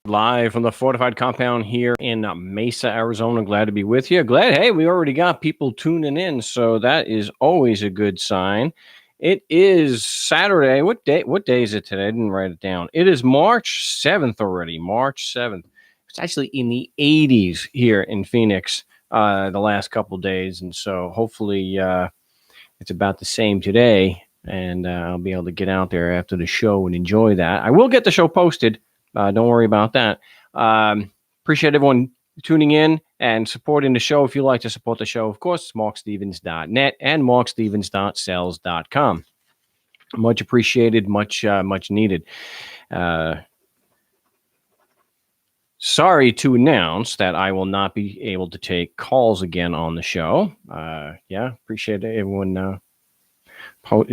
Live from the fortified compound here in Mesa, Arizona. Glad to be with you. Hey, we already got people tuning in, so that is always a good sign. It is Saturday. What day is it today? I didn't write it down. It is March 7th already. March 7th. It's actually in the 80s here in Phoenix the last couple days, and so hopefully it's about the same today, and I'll be able to get out there after the show and enjoy that. I will get the show posted. Don't worry about that. Appreciate everyone tuning in and supporting the show. If you'd like to support the show, of course, it's markstevens.net and markstevens.sales.com. Much appreciated, much needed. Sorry to announce that I will not be able to take calls again on the show. Appreciate everyone.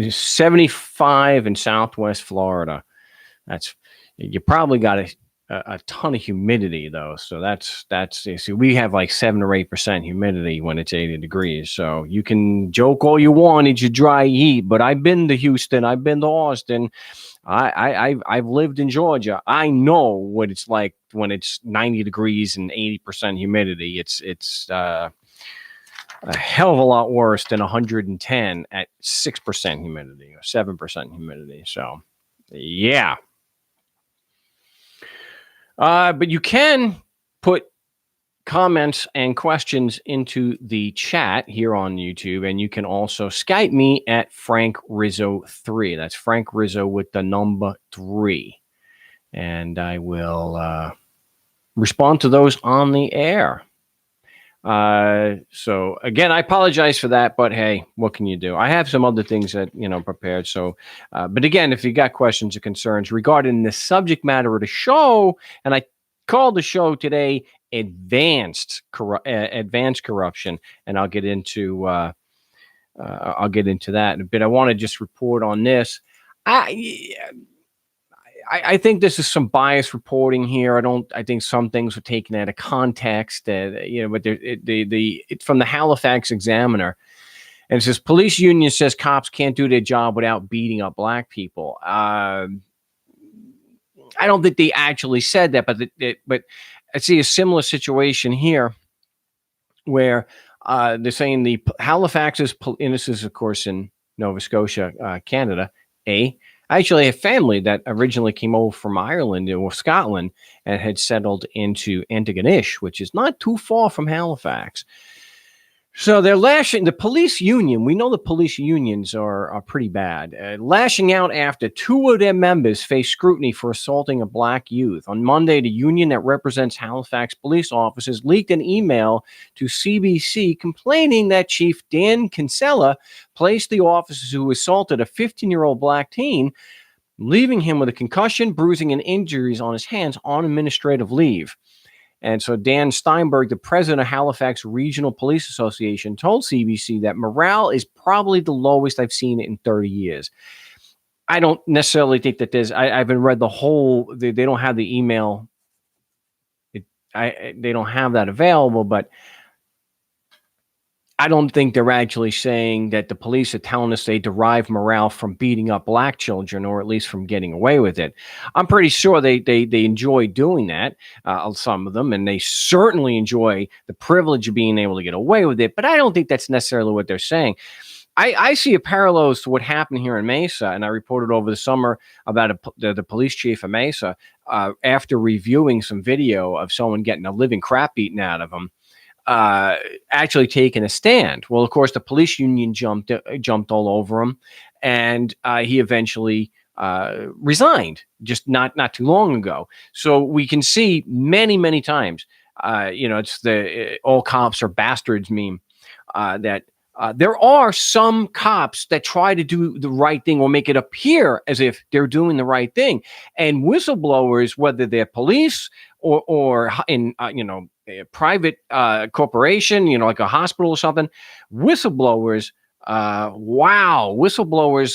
75 in Southwest Florida. You probably got a ton of humidity though. So that's see, we have like 7 or 8% humidity when it's 80 degrees. So you can joke all you want, it's your dry heat, but I've been to Houston, I've been to Austin. I've lived in Georgia. I know what it's like when it's 90 degrees and 80% humidity. It's a hell of a lot worse than 110 at 6% humidity or 7% humidity. So yeah. But you can put comments and questions into the chat here on YouTube, and you can also Skype me at Frank Rizzo 3. That's Frank Rizzo with the number 3. And I will respond to those on the air. So again, I apologize for that, but hey, what can you do? I have some other things that, prepared. So, but again, if you got questions or concerns regarding the subject matter of the show, and I called the show today, advanced corruption, and I'll get into that in a bit. I want to just report on this. I think this is some biased reporting here. I think some things were taken out of context. But it's from the Halifax Examiner, and it says police union says cops can't do their job without beating up black people. I don't think they actually said that, but I see a similar situation here where they're saying the Halifax's, and this is of course in Nova Scotia, Canada, I actually have family that originally came over from Ireland or Scotland and had settled into Antigonish, which is not too far from Halifax. So they're lashing the police union. We know the police unions are pretty bad. Lashing out after 2 of their members face scrutiny for assaulting a black youth. On Monday, the union that represents Halifax police officers leaked an email to CBC complaining that Chief Dan Kinsella placed the officers who assaulted a 15-year-old black teen, leaving him with a concussion, bruising, and injuries on his hands on administrative leave. And so Dan Steinberg, the president of Halifax Regional Police Association, told CBC that morale is probably the lowest I've seen it in 30 years. I don't necessarily think that I haven't read the whole, they don't have the email. They don't have that available, but I don't think they're actually saying that the police are telling us they derive morale from beating up black children, or at least from getting away with it. I'm pretty sure they enjoy doing that, some of them, and they certainly enjoy the privilege of being able to get away with it. But I don't think that's necessarily what they're saying. I see a parallel to what happened here in Mesa, and I reported over the summer about the police chief of Mesa after reviewing some video of someone getting a living crap beaten out of them. Actually taking a stand. Well, of course, the police union jumped all over him, and he eventually resigned just not too long ago. So we can see many times, it's the all cops are bastards meme, that there are some cops that try to do the right thing or make it appear as if they're doing the right thing, and whistleblowers, whether they're police or in a private corporation, like a hospital or something, whistleblowers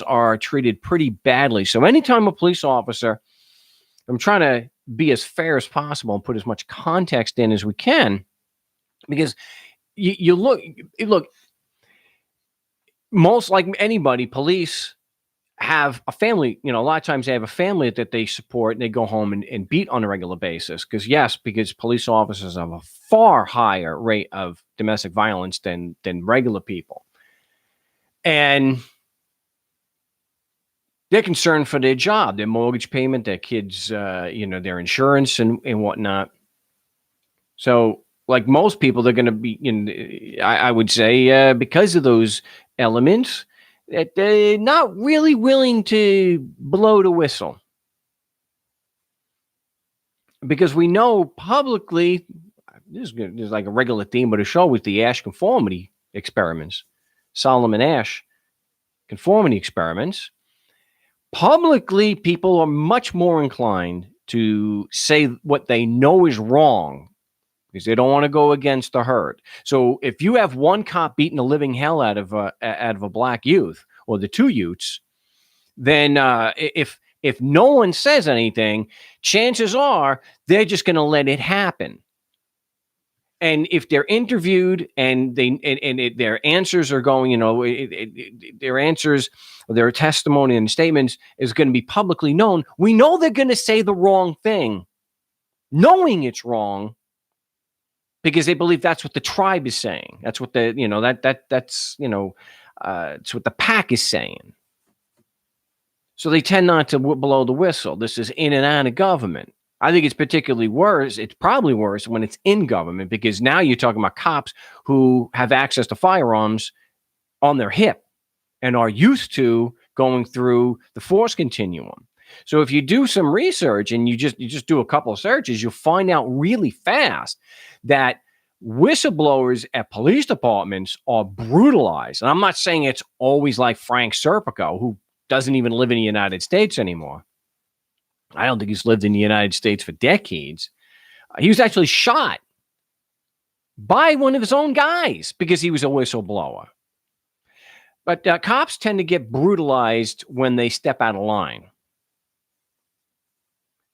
are treated pretty badly. So anytime a police officer, I'm trying to be as fair as possible and put as much context in as we can, because you look, most like anybody, police have a family, a lot of times they have a family that they support and they go home and beat on a regular basis. Because police officers have a far higher rate of domestic violence than regular people. And they're concerned for their job, their mortgage payment, their kids, their insurance and whatnot. So, like most people, they're going to be, I would say, because of those elements, that they're not really willing to blow the whistle. Because we know publicly, this is like a regular theme of the show with the Ash conformity experiments, Solomon Ash conformity experiments. Publicly, people are much more inclined to say what they know is wrong because they don't want to go against the herd. So if you have one cop beating the living hell out of a black youth or the two youths, then if no one says anything, chances are they're just going to let it happen. And if they're interviewed and their answers are going, their answers, their testimony and statements is going to be publicly known, we know they're going to say the wrong thing, knowing it's wrong, because they believe that's what the tribe is saying. That's what that's what the pack is saying. So they tend not to blow the whistle. This is in and out of government. I think it's particularly worse. It's probably worse when it's in government, because now you're talking about cops who have access to firearms on their hip and are used to going through the force continuum. So if you do some research and you just do a couple of searches, you'll find out really fast that whistleblowers at police departments are brutalized. And I'm not saying it's always like Frank Serpico, who doesn't even live in the United States anymore. I don't think he's lived in the United States for decades. He was actually shot by one of his own guys because he was a whistleblower. But cops tend to get brutalized when they step out of line.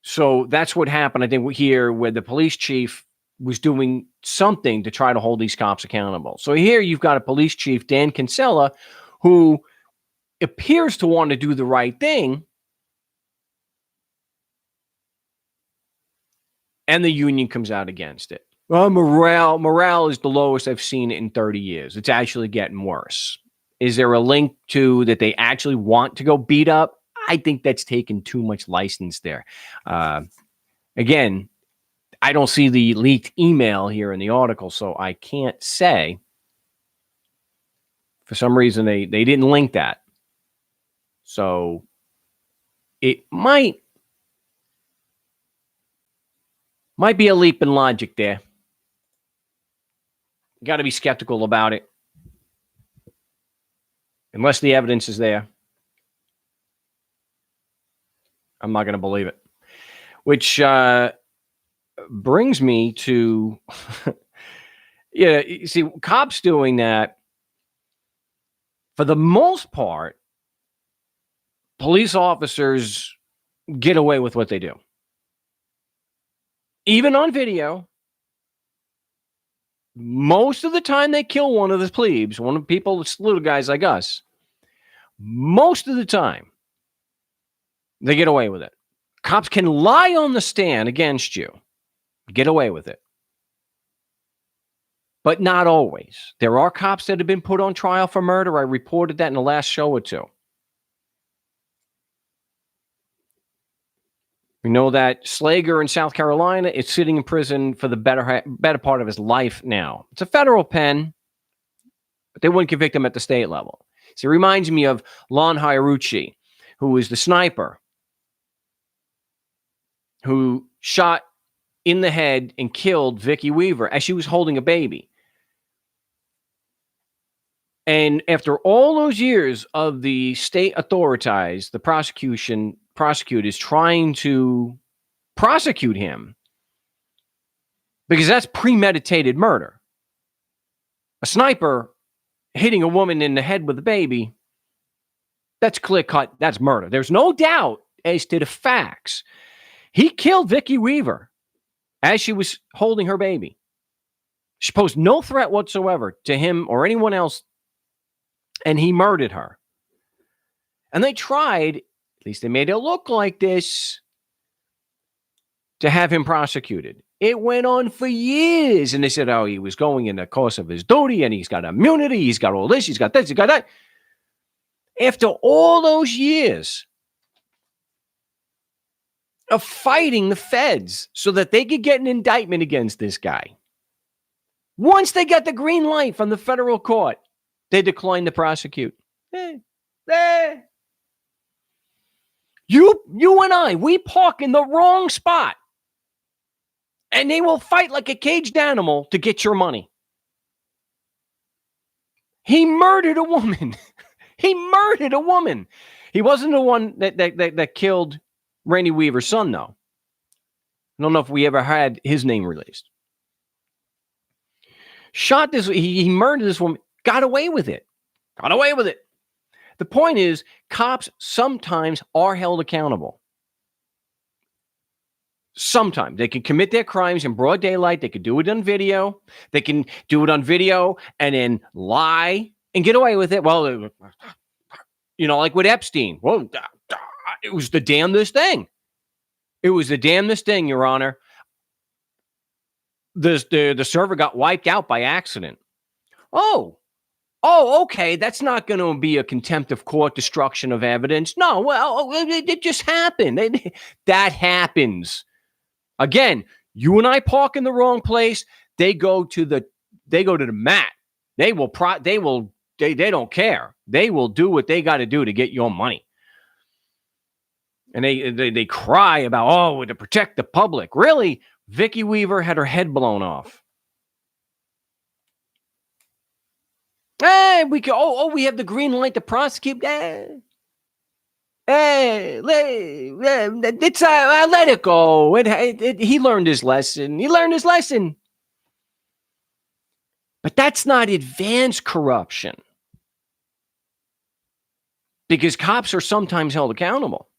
So that's what happened, I think, here, where the police chief was doing something to try to hold these cops accountable. So here you've got a police chief, Dan Kinsella, who appears to want to do the right thing, and the union comes out against it. Well, morale is the lowest I've seen in 30 years. It's actually getting worse. Is there a link to that they actually want to go beat up? I think that's taken too much license there. Again, I don't see the leaked email here in the article, so I can't say. For some reason, they didn't link that. So it might be a leap in logic there. You got to be skeptical about it. Unless the evidence is there, I'm not going to believe it. Which brings me to, you see, cops doing that, for the most part, police officers get away with what they do. Even on video, most of the time they kill one of the plebes, one of the people, little guys like us. Most of the time, they get away with it. Cops can lie on the stand against you, get away with it. But not always. There are cops that have been put on trial for murder. I reported that in the last show or two. We know that Slager in South Carolina is sitting in prison for the better part of his life now. It's a federal pen, but they wouldn't convict him at the state level. So it reminds me of Lon Hierrucci, who was the sniper who shot in the head and killed Vicki Weaver as she was holding a baby. And after all those years of the state authorities, the prosecutors trying to prosecute him, because that's premeditated murder. A sniper hitting a woman in the head with a baby, that's clear cut, that's murder. There's no doubt as to the facts. He killed Vicki Weaver as she was holding her baby. She posed no threat whatsoever to him or anyone else, and he murdered her. And they tried, at least they made it look like this, to have him prosecuted. It went on for years. And they said, oh, he was going in the course of his duty and he's got immunity. He's got all this. He's got this. He's got that. After all those years of fighting the feds so that they could get an indictment against this guy, once they got the green light from the federal court, they declined to prosecute. You and I, we park in the wrong spot. And they will fight like a caged animal to get your money. He murdered a woman. He murdered a woman. He wasn't the one that killed Randy Weaver's son, though. I don't know if we ever had his name released. Shot this, he murdered this woman, got away with it. Got away with it. The point is, cops sometimes are held accountable. Sometimes they can commit their crimes in broad daylight. They could do it on video. They can do it on video and then lie and get away with it. Well, like with Epstein. Well, it was the damnedest thing. It was the damnedest thing, Your Honor. The server got wiped out by accident. Oh, okay. That's not going to be a contempt of court, destruction of evidence. No, well, it just happened. That happens. Again, you and I park in the wrong place. They go to the mat. They don't care. They will do what they got to do to get your money. And they cry about, to protect the public. Really? Vicky Weaver had her head blown off. Hey, we have the green light to prosecute. Hey, let it go. He learned his lesson. But that's not advanced corruption. Because cops are sometimes held accountable.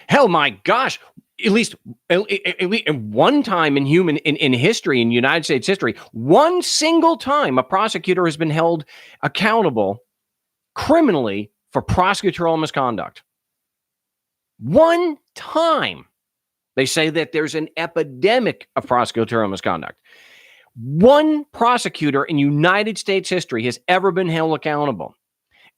Hell, my gosh. At least one time in history, in United States history, one single time a prosecutor has been held accountable criminally for prosecutorial misconduct. One time. They say that there's an epidemic of prosecutorial misconduct. One prosecutor in United States history has ever been held accountable.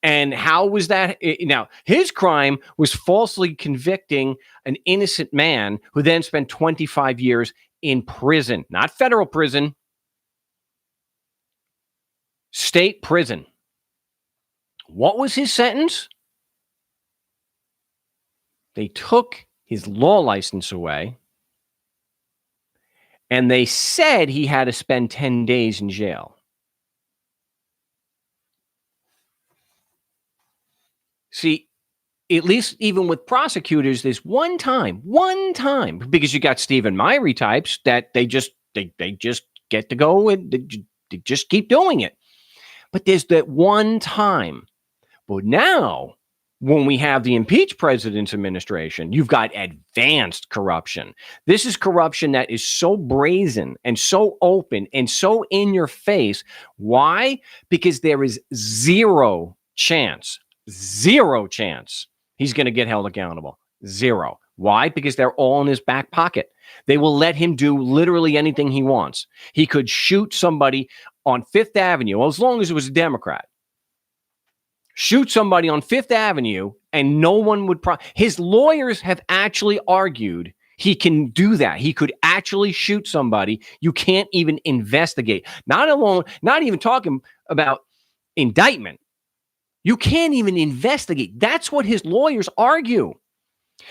And how was that? Now, his crime was falsely convicting an innocent man who then spent 25 years in prison. Not federal prison. State prison. What was his sentence? They took his law license away, and they said he had to spend 10 days in jail. See, at least even with prosecutors, there's one time, because you got Stephen Myrie types that they just get to go and they just keep doing it. But there's that one time. But now, when we have the impeached president's administration, you've got advanced corruption. This is corruption that is so brazen and so open and so in your face. Why? Because there is zero chance he's going to get held accountable. Zero. Why? Because they're all in his back pocket. They will let him do literally anything he wants. He could shoot somebody on Fifth Avenue, as long as it was a Democrat. Shoot somebody on Fifth Avenue and no one would. His lawyers have actually argued he can do that. He could actually shoot somebody. You can't even investigate. Not even talking about indictment. You can't even investigate. That's what his lawyers argue.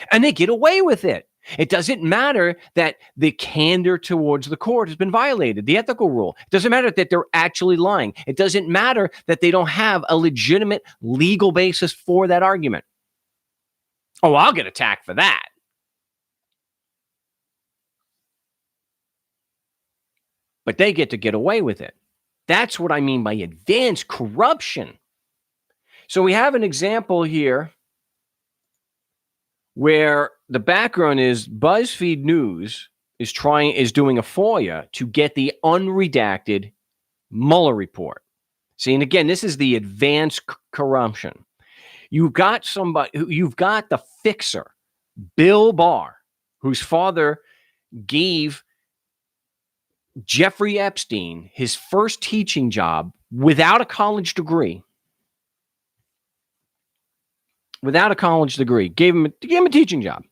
And they get away with it. It doesn't matter that the candor towards the court has been violated, the ethical rule. It doesn't matter that they're actually lying. It doesn't matter that they don't have a legitimate legal basis for that argument. Oh, I'll get attacked for that. But they get away with it. That's what I mean by advanced corruption. So we have an example here where the background is BuzzFeed News is doing a FOIA to get the unredacted Mueller report. See, and again, this is the advanced corruption. You've got the fixer, Bill Barr, whose father gave Jeffrey Epstein his first teaching job without a college degree. Without a college degree, gave him a teaching job.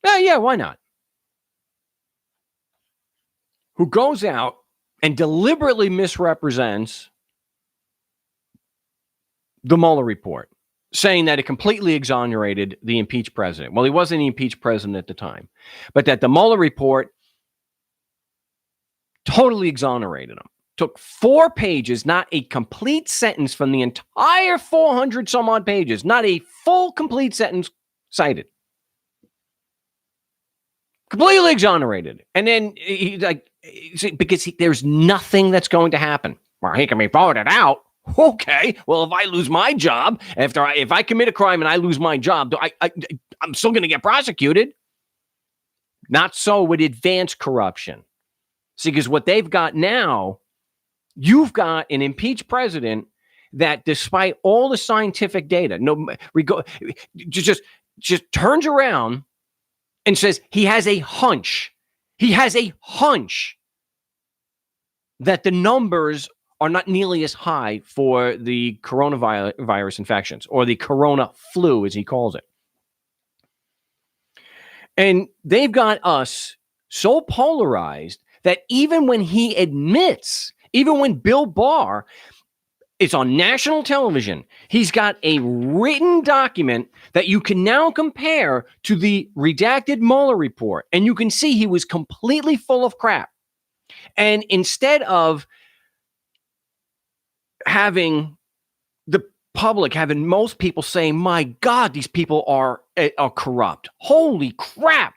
Yeah, why not? Who goes out and deliberately misrepresents the Mueller report, saying that it completely exonerated the impeached president. Well, he wasn't the impeached president at the time, but that the Mueller report totally exonerated him. Took 4 pages, not a complete sentence from the entire 400 some odd pages, not a full complete sentence cited. Completely exonerated. And then there's nothing that's going to happen. Well, he can be voted out. Okay. Well, if I lose my job, if I commit a crime and I lose my job, I'm still going to get prosecuted. Not so with advanced corruption. See, because what they've got now, you've got an impeached president that, despite all the scientific data, just turns around and says he has a hunch. He has a hunch that the numbers are not nearly as high for the coronavirus infections, or the corona flu, as he calls it. And they've got us so polarized that even when he admits, even when Bill Barr is on national television, he's got a written document that you can now compare to the redacted Mueller report, and you can see he was completely full of crap. And instead of having the public, having most people saying, my God, these people are corrupt. Holy crap.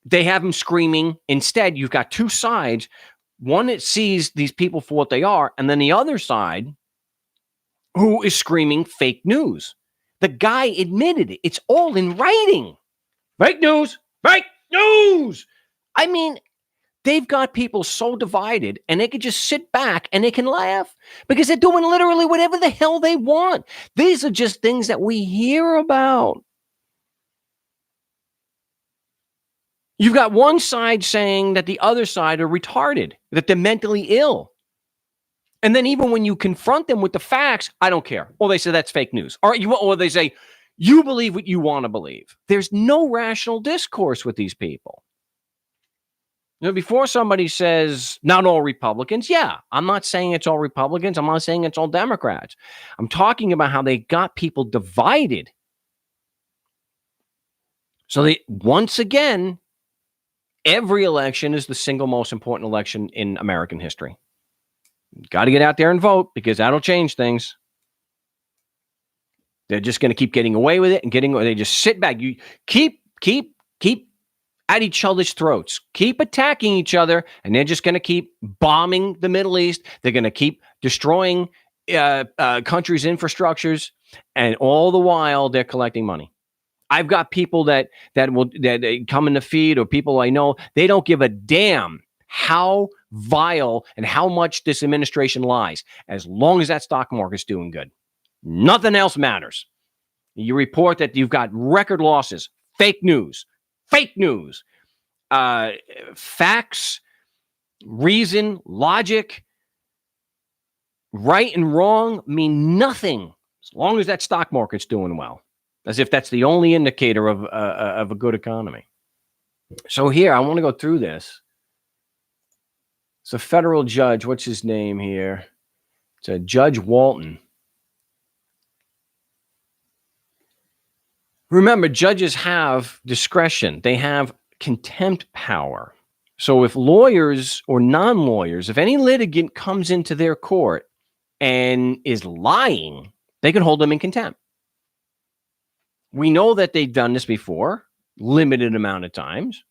They have them screaming. Instead, you've got two sides. One that sees these people for what they are, and then the other side who is screaming fake news. The guy admitted it. It's all in writing. Fake news. Fake news. I mean, they've got people so divided, and they can just sit back and they can laugh because they're doing literally whatever the hell they want. These are just things that we hear about. You've got one side saying that the other side are retarded, that they're mentally ill. And then even when you confront them with the facts, I don't care. Or they say that's fake news. Or they say, you believe what you want to believe. There's no rational discourse with these people. You know, before somebody says not all Republicans, yeah, I'm not saying it's all Republicans. I'm not saying it's all Democrats. I'm talking about how they got people divided. So once again, every election is the single most important election in American history. Got to get out there and vote, because that'll change things. They're just going to keep getting away with it and they just sit back. You keep at each other's throats, keep attacking each other, and they're just going to keep bombing the Middle East. They're going to keep destroying countries' infrastructures, and all the while they're collecting money. I've got people that come in the feed, or people I know, they don't give a damn how vile and how much this administration lies, as long as that stock market's doing good. Nothing else matters. You report that you've got record losses. Fake news. Facts, reason, logic, right and wrong mean nothing as long as that stock market's doing well, as if that's the only indicator of a good economy. So here, I want to go through this. It's a federal judge. What's his name here? It's a Judge Walton. Remember, judges have discretion. They have contempt power. So if lawyers or non-lawyers, if any litigant comes into their court and is lying, they can hold them in contempt. We know that they've done this before, limited amount of times.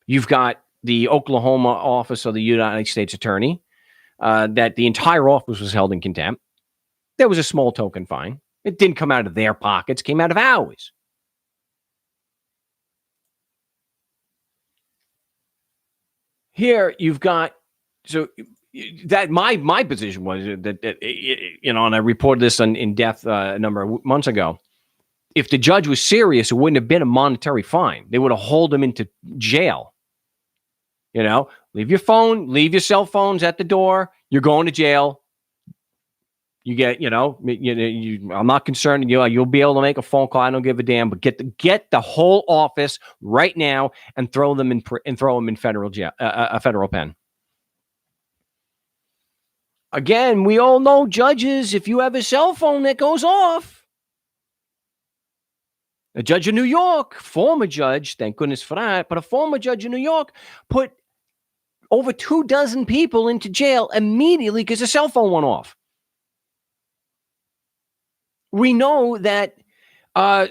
You've got the Oklahoma office of the United States Attorney, that the entire office was held in contempt. There was a small token fine. It didn't come out of their pockets, came out of ours. Here you've got, so that my position was that you know, and I reported this in depth a number of months ago. If the judge was serious, it wouldn't have been a monetary fine. They would have hauled him into jail. You know, leave your cell phones at the door. You're going to jail. You get, I'm not concerned. You'll be able to make a phone call. I don't give a damn. But get the whole office right now and throw them in federal jail, a federal pen. Again, we all know judges. If you have a cell phone that goes off, a judge in New York, former judge, thank goodness for that, but a former judge in New York put over 24 people into jail immediately because the cell phone went off. We know that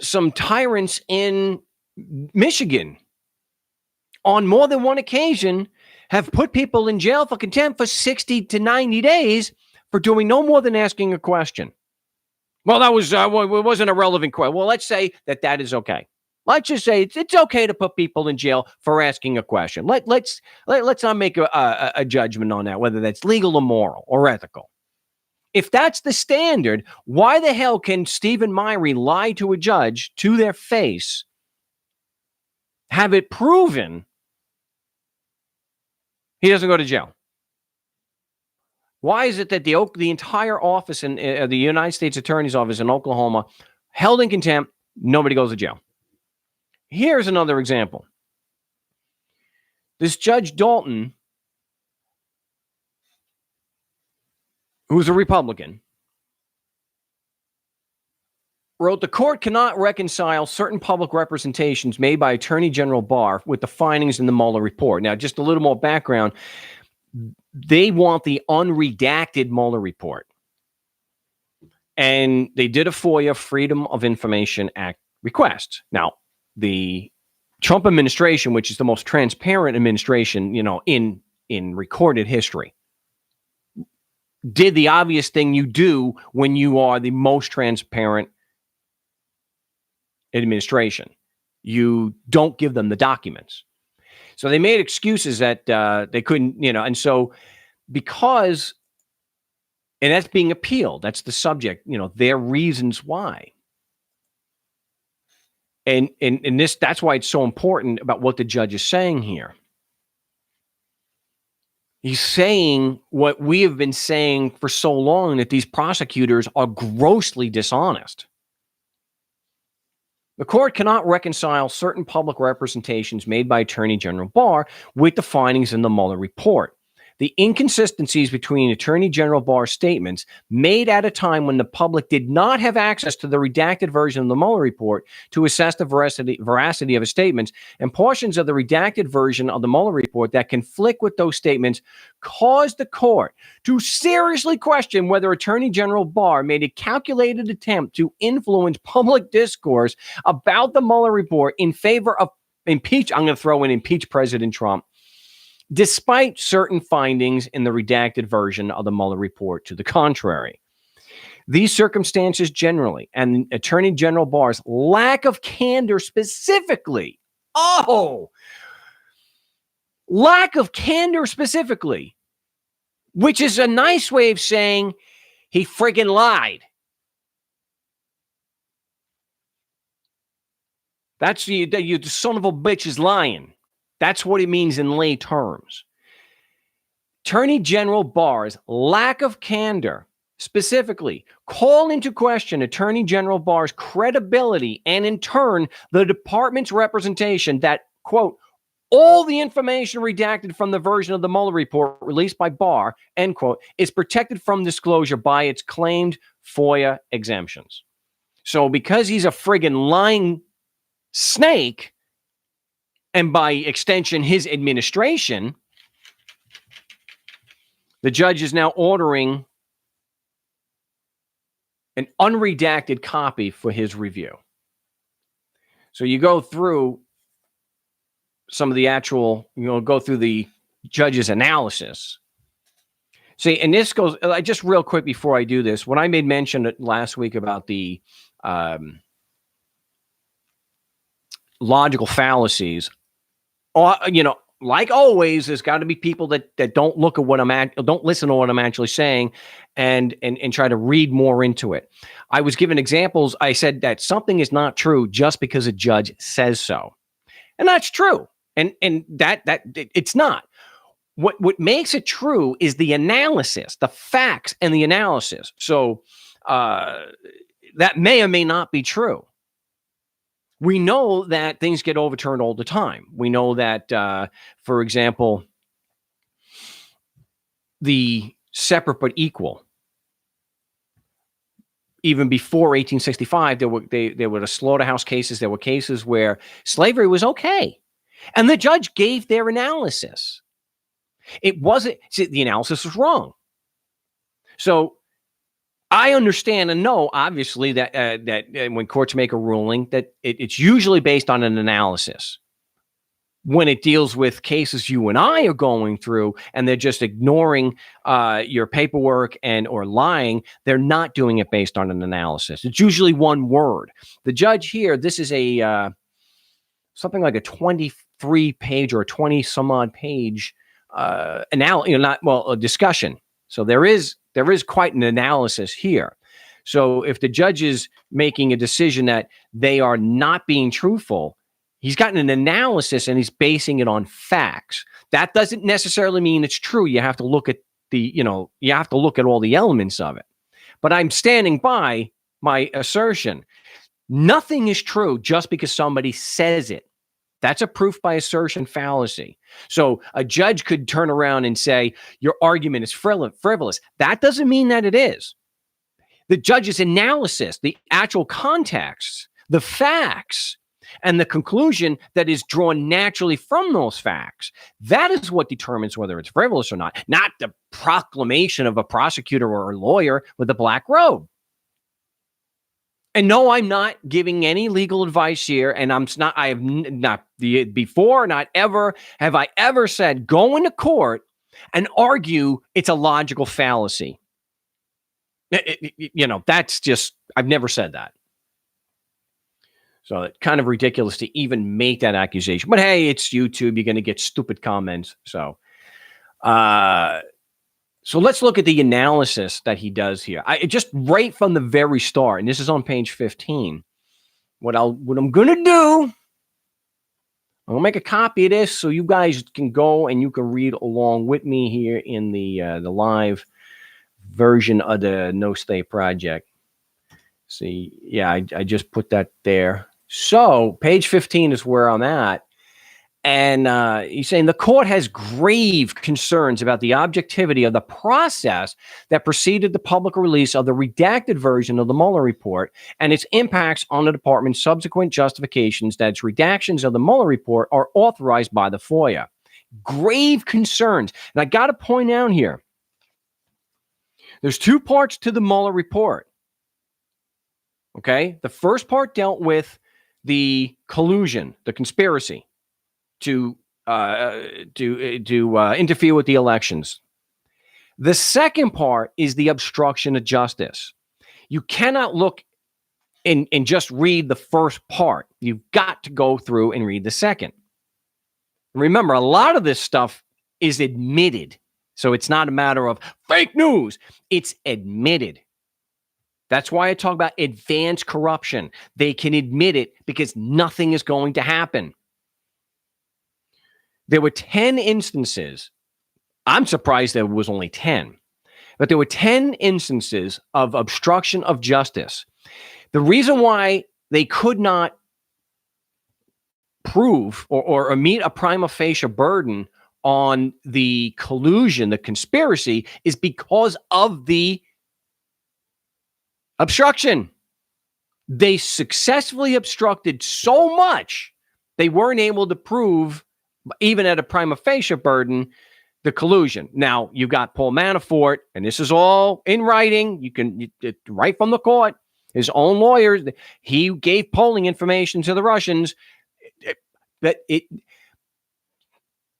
some tyrants in Michigan on more than one occasion have put people in jail for contempt for 60 to 90 days for doing no more than asking a question. Well, that was it wasn't a relevant question. Well, let's say that is okay. Let's just say it's okay to put people in jail for asking a question. Let's not make a judgment on that, whether that's legal or moral or ethical. If that's the standard, why the hell can Stephen Myrie lie to a judge to their face, have it proven he doesn't go to jail? Why is it that the entire office in the United States Attorney's Office in Oklahoma held in contempt, nobody goes to jail? Here's another example. This Judge Dalton, who's a Republican, wrote, the court cannot reconcile certain public representations made by Attorney General Barr with the findings in the Mueller report. Now, just a little more background. They want the unredacted Mueller report. And they did a FOIA, Freedom of Information Act request. Now, the Trump administration, which is the most transparent administration, in recorded history, did the obvious thing you do when you are the most transparent administration. You don't give them the documents. So they made excuses that they couldn't, and so because, and that's being appealed, that's the subject, their reasons why. And that's why it's so important about what the judge is saying here. He's saying what we have been saying for so long, that these prosecutors are grossly dishonest. The court cannot reconcile certain public representations made by Attorney General Barr with the findings in the Mueller report. The inconsistencies between Attorney General Barr's statements made at a time when the public did not have access to the redacted version of the Mueller report to assess the veracity of his statements, and portions of the redacted version of the Mueller report that conflict with those statements caused the court to seriously question whether Attorney General Barr made a calculated attempt to influence public discourse about the Mueller report in favor of impeach President Trump, despite certain findings in the redacted version of the Mueller report to the contrary. These circumstances generally, and Attorney General Barr's lack of candor specifically, which is a nice way of saying he friggin' lied. That's the son of a bitch is lying. That's what it means in lay terms. Attorney General Barr's lack of candor specifically call into question Attorney General Barr's credibility and, in turn, the department's representation that, quote, all the information redacted from the version of the Mueller report released by Barr, end quote, is protected from disclosure by its claimed FOIA exemptions. So because he's a friggin' lying snake, and by extension, his administration, the judge is now ordering an unredacted copy for his review. So you go through some of the actual, go through the judge's analysis. See, and this goes, just real quick before I do this, when I made mention last week about the logical fallacies, like always, there's got to be people that don't look at what don't listen to what I'm actually saying, and try to read more into it. I was given examples. I said that something is not true just because a judge says so, and that's true. And that it's not. What makes it true is the analysis, the facts, and the analysis. So that may or may not be true. We know that things get overturned all the time. We know that, for example, the separate but equal. Even before 1865, there were the slaughterhouse cases. There were cases where slavery was okay, and the judge gave their analysis. It wasn't. See, the analysis was wrong. So I understand and know, obviously, that when courts make a ruling, that it's usually based on an analysis. When it deals with cases you and I are going through, and they're just ignoring your paperwork or lying, they're not doing it based on an analysis. It's usually one word. The judge here, this is a something like a 23-page or a 20-some-odd page a discussion. So there is quite an analysis here. So if the judge is making a decision that they are not being truthful, he's gotten an analysis and he's basing it on facts. That doesn't necessarily mean it's true. You have to look at you have to look at all the elements of it. But I'm standing by my assertion. Nothing is true just because somebody says it. That's a proof by assertion fallacy. So a judge could turn around and say, your argument is frivolous. That doesn't mean that it is. The judge's analysis, the actual context, the facts, and the conclusion that is drawn naturally from those facts, that is what determines whether it's frivolous or not the proclamation of a prosecutor or a lawyer with a black robe. And no, I'm not giving any legal advice here, and I have not before, not ever have I ever said go into court and argue it's a logical fallacy. That's just, I've never said that. So it's kind of ridiculous to even make that accusation. But hey, it's YouTube. You're going to get stupid comments. So let's look at the analysis that he does here. Just right from the very start, and this is on page 15. What I'm going to do, I'm going to make a copy of this so you guys can go and you can read along with me here in the live version of the No Stay Project. See, yeah, I just put that there. So page 15 is where I'm at. And he's saying the court has grave concerns about the objectivity of the process that preceded the public release of the redacted version of the Mueller report and its impacts on the department's subsequent justifications that its redactions of the Mueller report are authorized by the FOIA. Grave concerns. And I got to point out here, there's two parts to the Mueller report. Okay? The first part dealt with the collusion, the conspiracy to interfere with the elections. The second part is the obstruction of justice. You cannot look and just read the first part. You've got to go through and read the second. Remember, a lot of this stuff is admitted. So it's not a matter of fake news. It's admitted. That's why I talk about advanced corruption. They can admit it because nothing is going to happen. There were 10 instances. I'm surprised there was only 10. But there were 10 instances of obstruction of justice. The reason why they could not prove or meet a prima facie burden on the collusion, the conspiracy, is because of the obstruction. They successfully obstructed so much, they weren't able to prove, even at a prima facie burden, the collusion. Now, you got Paul Manafort, and this is all in writing. You can, right from the court, his own lawyers, he gave polling information to the Russians that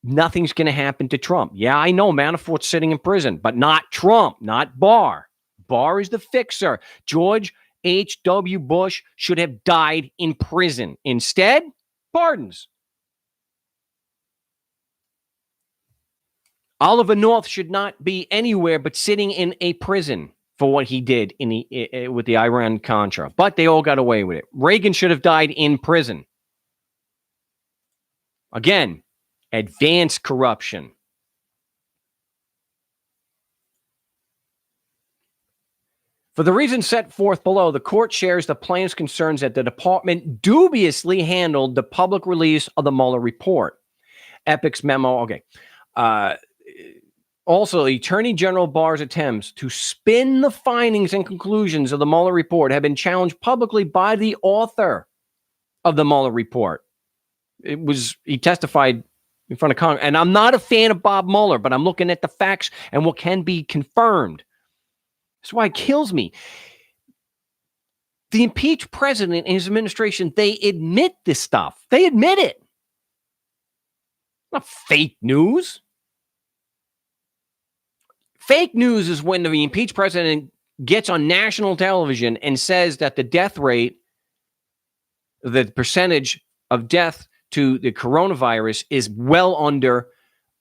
nothing's going to happen to Trump. Yeah, I know Manafort's sitting in prison, but not Trump, not Barr. Barr is the fixer. George H.W. Bush should have died in prison. Instead, pardons. Oliver North should not be anywhere but sitting in a prison for what he did with the Iran-Contra. But they all got away with it. Reagan should have died in prison. Again, advanced corruption. For the reasons set forth below, the court shares the plaintiff's concerns that the department dubiously handled the public release of the Mueller report. Epic's memo, okay. Also, the Attorney General Barr's attempts to spin the findings and conclusions of the Mueller report have been challenged publicly by the author of the Mueller report. He testified in front of Congress. And I'm not a fan of Bob Mueller, but I'm looking at the facts and what can be confirmed. That's why it kills me. The impeached president and his administration, they admit this stuff. They admit it. Not fake news. Fake news is when the impeached president gets on national television and says that the death rate, the percentage of death to the coronavirus is well under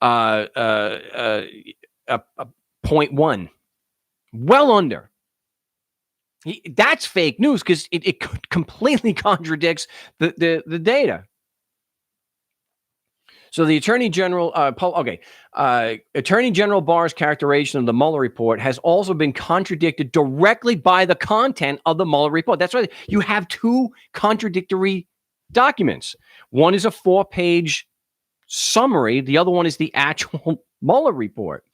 0.1. Well under. That's fake news because it completely contradicts the data. So the Attorney General, Attorney General Barr's characterization of the Mueller report has also been contradicted directly by the content of the Mueller report. That's why you have two contradictory documents. One is a 4-page summary. The other one is the actual Mueller report.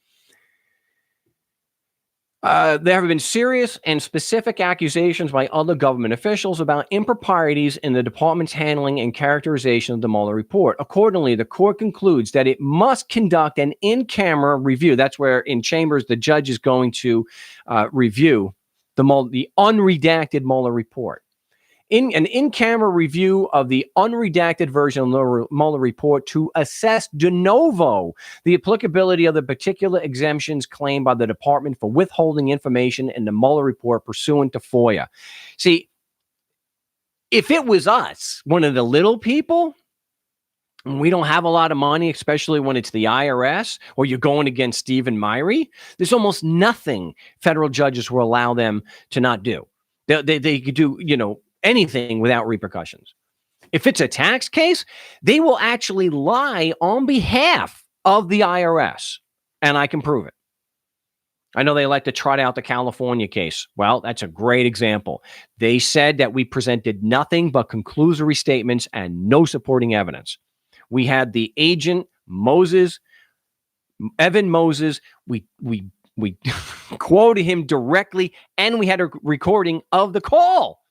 There have been serious and specific accusations by other government officials about improprieties in the department's handling and characterization of the Mueller report. Accordingly, the court concludes that it must conduct an in-camera review. That's where in chambers the judge is going to review the unredacted Mueller report. In an in-camera review of the unredacted version of the Mueller report to assess de novo the applicability of the particular exemptions claimed by the department for withholding information in the Mueller report pursuant to FOIA. See, if it was us, one of the little people, and we don't have a lot of money, especially when it's the IRS or you're going against Stephen Myrie, there's almost nothing federal judges will allow them to not do. They could do, anything without repercussions. If it's a tax case, they will actually lie on behalf of the IRS, and I can prove it. I know they like to trot out the California case. Well, that's a great example. They said that we presented nothing but conclusory statements and no supporting evidence. We had the agent Evan Moses. We quoted him directly, and we had a recording of the call.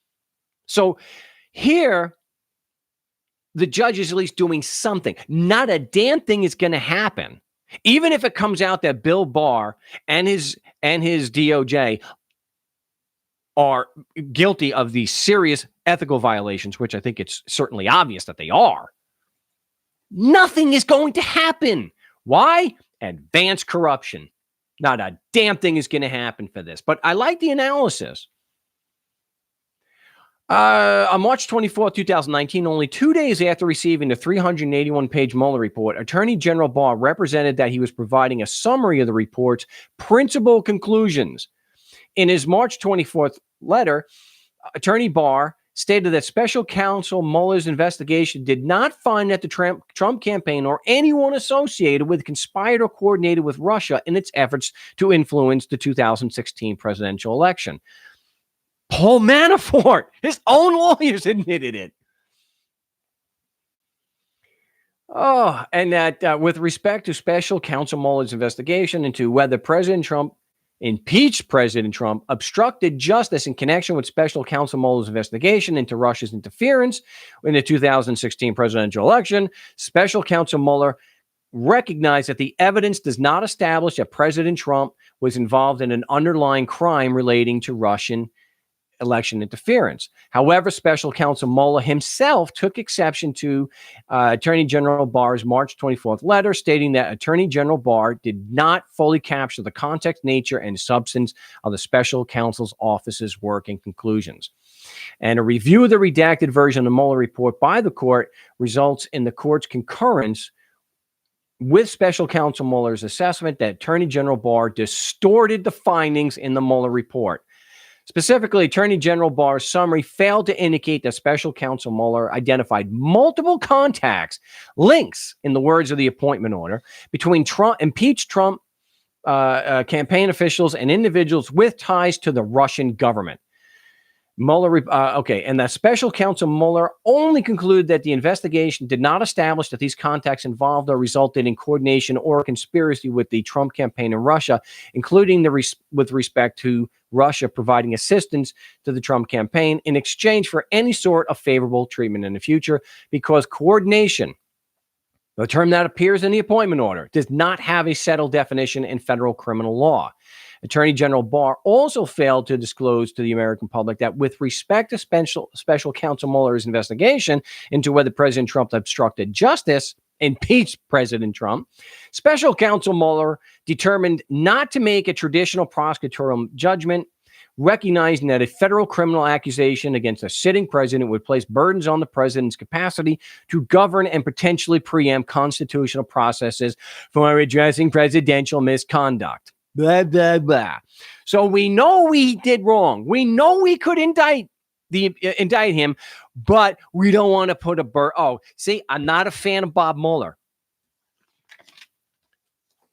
So here, the judge is at least doing something. Not a damn thing is going to happen. Even if it comes out that Bill Barr and his DOJ are guilty of these serious ethical violations, which I think it's certainly obvious that they are, nothing is going to happen. Why? Advanced corruption. Not a damn thing is going to happen for this. But I like the analysis. On March 24, 2019, only 2 days after receiving the 381-page Mueller report, Attorney General Barr represented that he was providing a summary of the report's principal conclusions. In his March 24th letter, Attorney Barr stated that Special Counsel Mueller's investigation did not find that the Trump campaign or anyone associated with conspired or coordinated with Russia in its efforts to influence the 2016 presidential election. Paul Manafort, his own lawyers admitted it. Oh, and that with respect to Special Counsel Mueller's investigation into whether President Trump impeached President Trump, obstructed justice in connection with Special Counsel Mueller's investigation into Russia's interference in the 2016 presidential election, Special Counsel Mueller recognized that the evidence does not establish that President Trump was involved in an underlying crime relating to Russian election interference. However, Special Counsel Mueller himself took exception to Attorney General Barr's March 24th letter, stating that Attorney General Barr did not fully capture the context, nature, and substance of the Special Counsel's office's work and conclusions. And a review of the redacted version of the Mueller report by the court results in the court's concurrence with special counsel Mueller's assessment that Attorney General Barr distorted the findings in the Mueller report. Specifically, Attorney General Barr's summary failed to indicate that special counsel Mueller identified multiple contacts, links, in the words of the appointment order, between impeached Trump campaign officials and individuals with ties to the Russian government. Mueller, and that special counsel Mueller only concluded that the investigation did not establish that these contacts involved or resulted in coordination or conspiracy with the Trump campaign in Russia, including with respect to Russia providing assistance to the Trump campaign in exchange for any sort of favorable treatment in the future, because coordination, the term that appears in the appointment order, does not have a settled definition in federal criminal law. Attorney General Barr also failed to disclose to the American public that with respect to special counsel Mueller's investigation into whether President Trump obstructed justice, impeached President Trump, special counsel Mueller determined not to make a traditional prosecutorial judgment, recognizing that a federal criminal accusation against a sitting president would place burdens on the president's capacity to govern and potentially preempt constitutional processes for addressing presidential misconduct. Blah, blah, blah. So we know we did wrong. We know we could indict him, but we don't want to put I'm not a fan of Bob Mueller.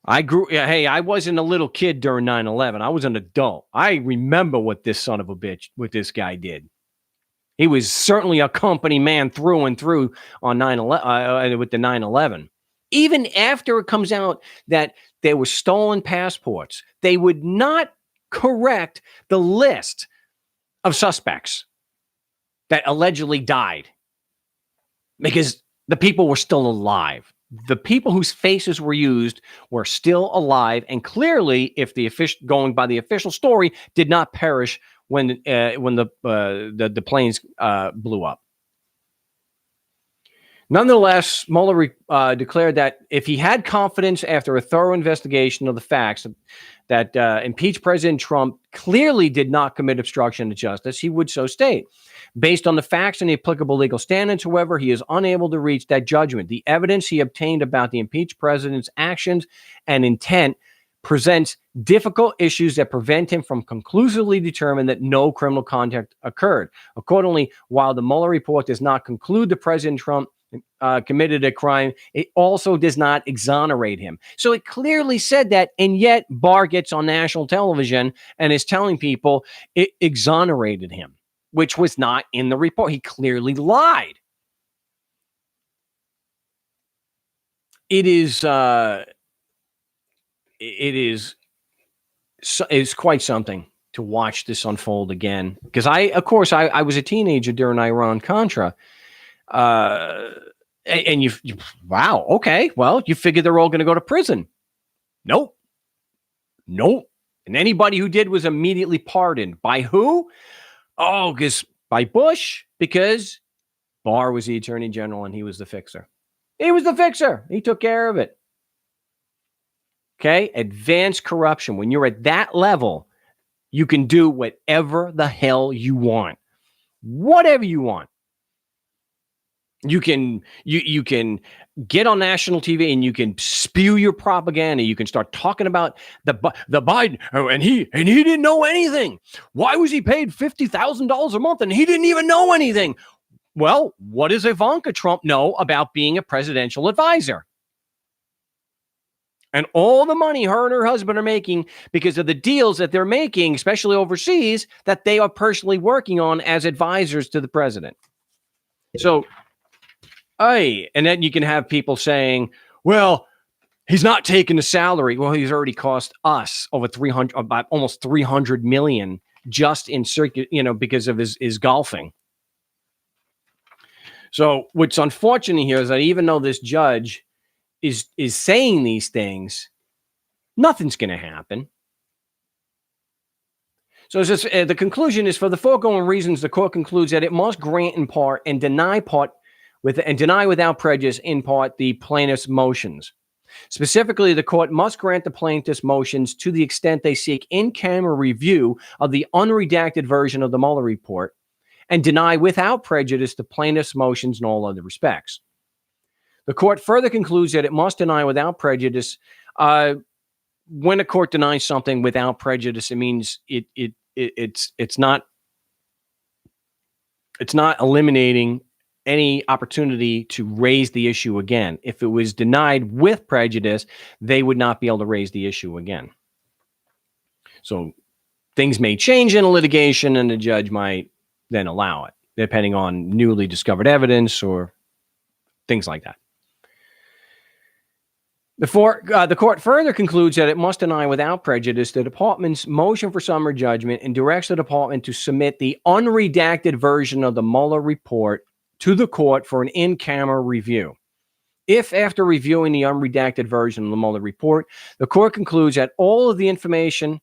I wasn't a little kid during 9/11. I was an adult. I remember what this this guy did. He was certainly a company man through and through on 9/11 with the 9/11. Even after it comes out that there were stolen passports, they would not correct the list of suspects that allegedly died because the people were still alive. The people whose faces were used were still alive, and clearly, if going by the official story, did not perish when the planes blew up. Nonetheless, Mueller declared that if he had confidence after a thorough investigation of the facts that impeached President Trump clearly did not commit obstruction of justice, he would so state. Based on the facts and the applicable legal standards, however, he is unable to reach that judgment. The evidence he obtained about the impeached president's actions and intent presents difficult issues that prevent him from conclusively determining that no criminal conduct occurred. Accordingly, while the Mueller report does not conclude that President Trump committed a crime, it also does not exonerate him. So it clearly said that, and yet Barr gets on national television and is telling people it exonerated him, which was not in the report. He clearly lied. It's quite something to watch this unfold again. Because I was a teenager during Iran-Contra. And you wow, okay, well, you figure they're all going to go to prison. Nope. And anybody who did was immediately pardoned. By who? By Bush, because Barr was the attorney general and he was the fixer. He took care of it. Okay, advanced corruption. When you're at that level, you can do whatever the hell you want. Whatever you want. You can get on national TV and you can spew your propaganda. You can start talking about the Biden, and he didn't know anything. Why was he paid $50,000 a month and he didn't even know anything? Well, what does Ivanka Trump know about being a presidential advisor? And all the money her and her husband are making because of the deals that they're making, especially overseas, that they are personally working on as advisors to the president. So, and then you can have people saying, well, he's not taking the salary. Well, he's already cost us over almost $300 million just in circuit, because of his golfing. So what's unfortunate here is that even though this judge is saying these things, nothing's going to happen. So it's just, the conclusion is, for the foregoing reasons, the court concludes that it must grant in part and deny without prejudice in part the plaintiff's motions. Specifically, the court must grant the plaintiff's motions to the extent they seek in-camera review of the unredacted version of the Mueller report, and deny without prejudice the plaintiff's motions in all other respects. The court further concludes that it must deny without prejudice. When a court denies something without prejudice, it means it's not eliminating any opportunity to raise the issue again. If it was denied with prejudice, they would not be able to raise the issue again. So things may change in a litigation, and the judge might then allow it, depending on newly discovered evidence or things like that. The court further concludes that it must deny without prejudice the department's motion for summary judgment and directs the department to submit the unredacted version of the Mueller report to the court for an in-camera review. If, after reviewing the unredacted version of the Mueller report, the court concludes that all of the information,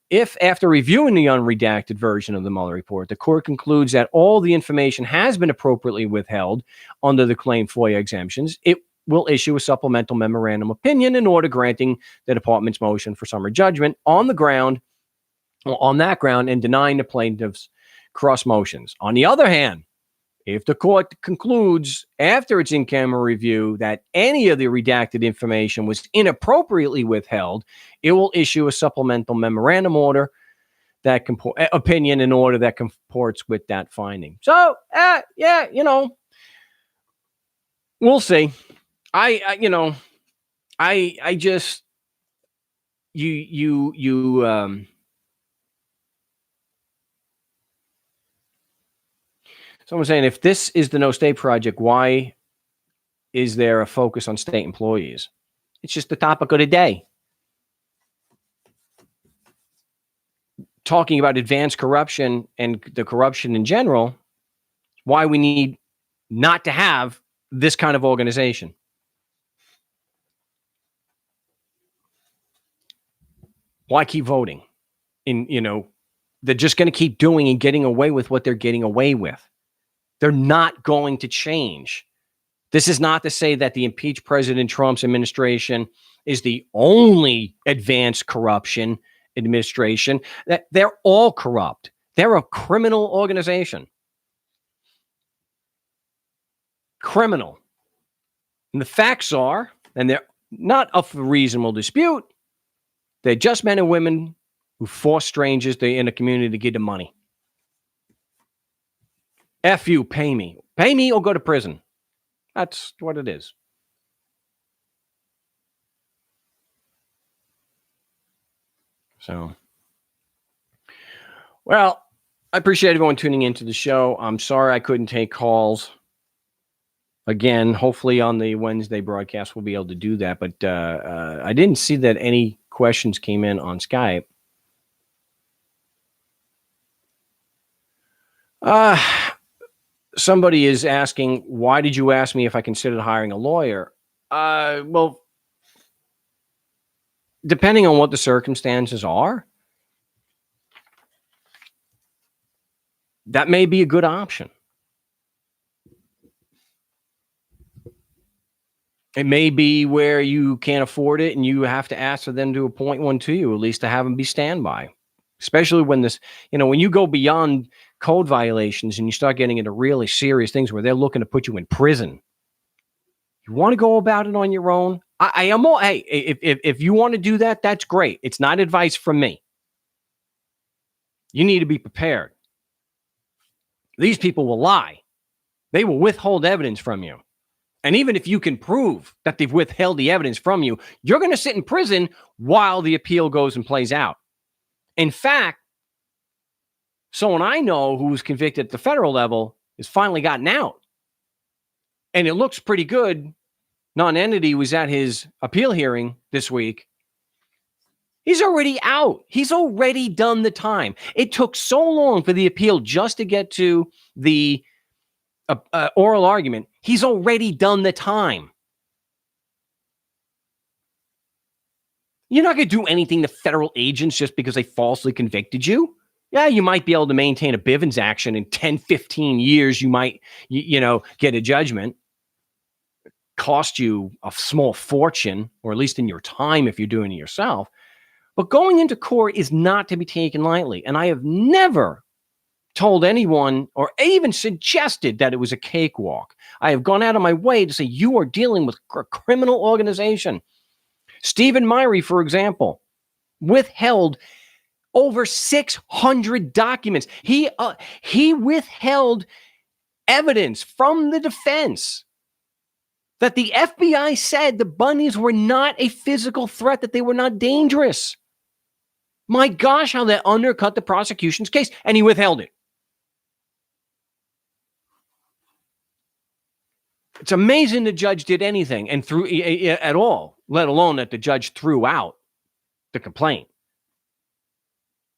if after reviewing the unredacted version of the Mueller report, the court concludes that all the information has been appropriately withheld under the claimed FOIA exemptions, it will issue a supplemental memorandum opinion in order granting the department's motion for summary judgment on that ground and denying the plaintiff's cross motions. On the other hand, if the court concludes after its in-camera review that any of the redacted information was inappropriately withheld, it will issue a supplemental memorandum order that opinion in order that comports with that finding. So, we'll see. I just someone's saying, if this is the No State Project, why is there a focus on state employees? It's just the topic of the day. Talking about advanced corruption and the corruption in general, why we need not to have this kind of organization. Why keep voting? They're just going to keep doing and getting away with what they're getting away with. They're not going to change. This is not to say that the impeached President Trump's administration is the only advanced corruption administration. That they're all corrupt. They're a criminal organization. Criminal. And the facts are, and they're not up for reasonable dispute, they're just men and women who force strangers in a community to give them money. F you, pay me. Pay me or go to prison. That's what it is. So, well, I appreciate everyone tuning into the show. I'm sorry I couldn't take calls. Again, hopefully on the Wednesday broadcast, we'll be able to do that. But I didn't see that any questions came in on Skype. Somebody is asking, why did you ask me if I considered hiring a lawyer? Well, depending on what the circumstances are, that may be a good option. It may be where you can't afford it and you have to ask for them to appoint one to you, at least to have them be standby. Especially when when you go beyond code violations and you start getting into really serious things where they're looking to put you in prison. You want to go about it on your own? If you want to do that, that's great. It's not advice from me. You need to be prepared. These people will lie. They will withhold evidence from you. And even if you can prove that they've withheld the evidence from you, you're going to sit in prison while the appeal goes and plays out. In fact, someone I know who was convicted at the federal level has finally gotten out. And it looks pretty good. Non-entity was at his appeal hearing this week. He's already out. He's already done the time. It took so long for the appeal just to get to the oral argument. He's already done the time. You're not going to do anything to federal agents just because they falsely convicted you. Yeah, you might be able to maintain a Bivens action in 10, 15 years. You might, get a judgment. Cost you a small fortune, or at least in your time if you're doing it yourself. But going into court is not to be taken lightly. And I have never told anyone or even suggested that it was a cakewalk. I have gone out of my way to say you are dealing with a criminal organization. Stephen Myrie, for example, withheld over 600 documents. He withheld evidence from the defense that the FBI said the bunnies were not a physical threat, that they were not dangerous. My gosh, how that undercut the prosecution's case, and he withheld it. It's amazing the judge did anything and threw at all, let alone that the judge threw out the complaint.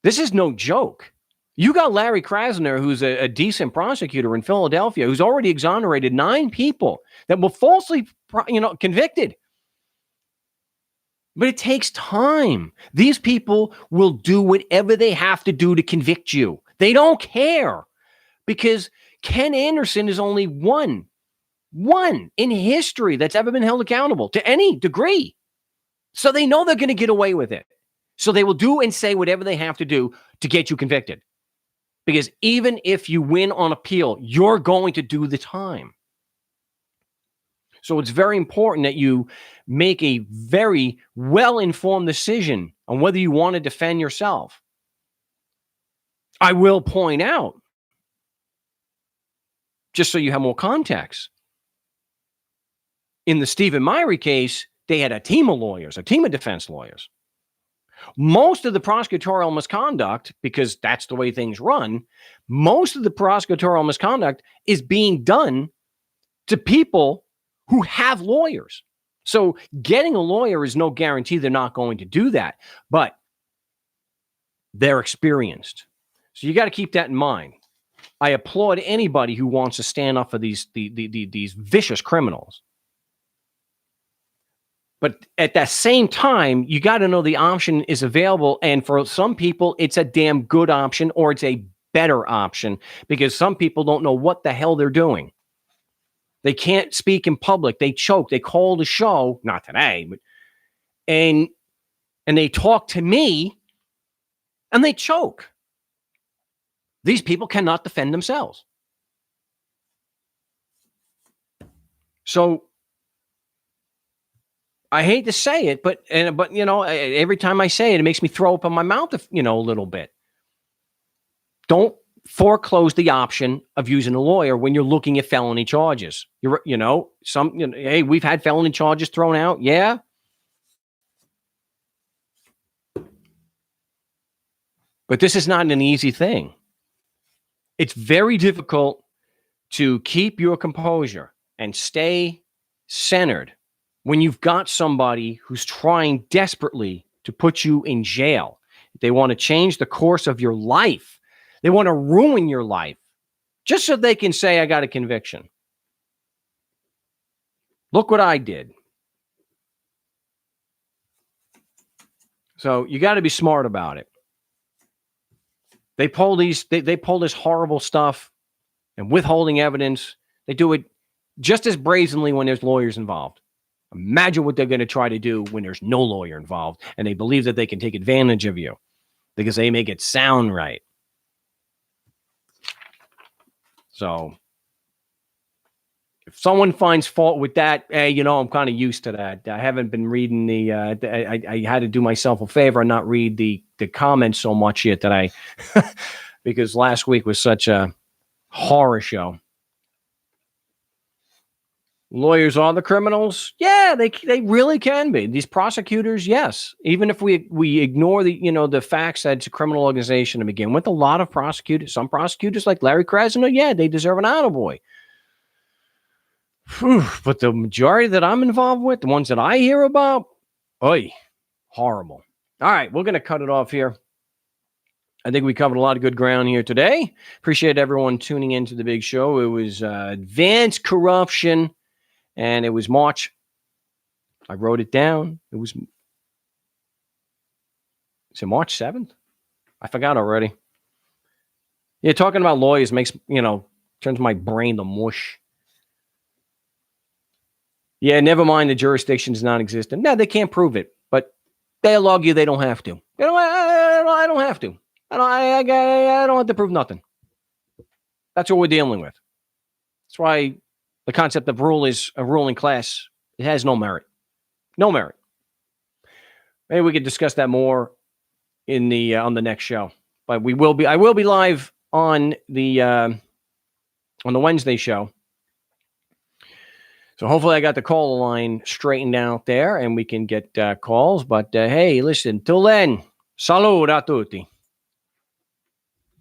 This is no joke. You got Larry Krasner, who's a decent prosecutor in Philadelphia, who's already exonerated 9 people that were falsely, convicted. But it takes time. These people will do whatever they have to do to convict you. They don't care, because Ken Anderson is only one in history that's ever been held accountable to any degree. So they know they're going to get away with it. So they will do and say whatever they have to do to get you convicted. Because even if you win on appeal, you're going to do the time. So it's very important that you make a very well-informed decision on whether you want to defend yourself. I will point out, just so you have more context, in the Stephen Myrie case, they had a team of lawyers, a team of defense lawyers. Most of the prosecutorial misconduct, because that's the way things run, most of the prosecutorial misconduct is being done to people who have lawyers. So getting a lawyer is no guarantee they're not going to do that, but they're experienced. So you got to keep that in mind. I applaud anybody who wants to stand up for these vicious criminals. But at that same time, you got to know the option is available. And for some people, it's a damn good option, or it's a better option, because some people don't know what the hell they're doing. They can't speak in public. They choke. They call the show, not today, but and they talk to me and they choke. These people cannot defend themselves. So I hate to say it, but every time I say it, it makes me throw up in my mouth, a little bit. Don't foreclose the option of using a lawyer when you're looking at felony charges. Hey, we've had felony charges thrown out. Yeah. But this is not an easy thing. It's very difficult to keep your composure and stay centered when you've got somebody who's trying desperately to put you in jail. They want to change the course of your life. They want to ruin your life just so they can say, I got a conviction. Look what I did. So you got to be smart about it. They pull this horrible stuff and withholding evidence. They do it just as brazenly when there's lawyers involved. Imagine what they're going to try to do when there's no lawyer involved and they believe that they can take advantage of you because they make it sound right. So if someone finds fault with that, hey, I'm kind of used to that. I haven't been reading I had to do myself a favor and not read the comments so much yet that because last week was such a horror show. Lawyers are the criminals. Yeah, they really can be. These prosecutors, yes. Even if we ignore the facts that it's a criminal organization to begin with, a lot of prosecutors, some prosecutors like Larry Krasner, yeah, they deserve an attaboy. But the majority that I'm involved with, the ones that I hear about, horrible. All right, we're going to cut it off here. I think we covered a lot of good ground here today. Appreciate everyone tuning into the big show. It was advanced corruption. And it was March. I wrote it down. Is it March 7th? I forgot already. Yeah, talking about lawyers makes, turns my brain to mush. Yeah, never mind the jurisdiction is non-existent. No, they can't prove it, but they'll argue they don't have to. I don't have to. I don't have to prove nothing. That's what we're dealing with. That's why the concept of rule is a ruling class. It has no merit. No merit. Maybe we could discuss that more in the on the next show. But I will be live on the Wednesday show. So hopefully I got the call line straightened out there and we can get calls. But hey, listen, till then, salud a tutti.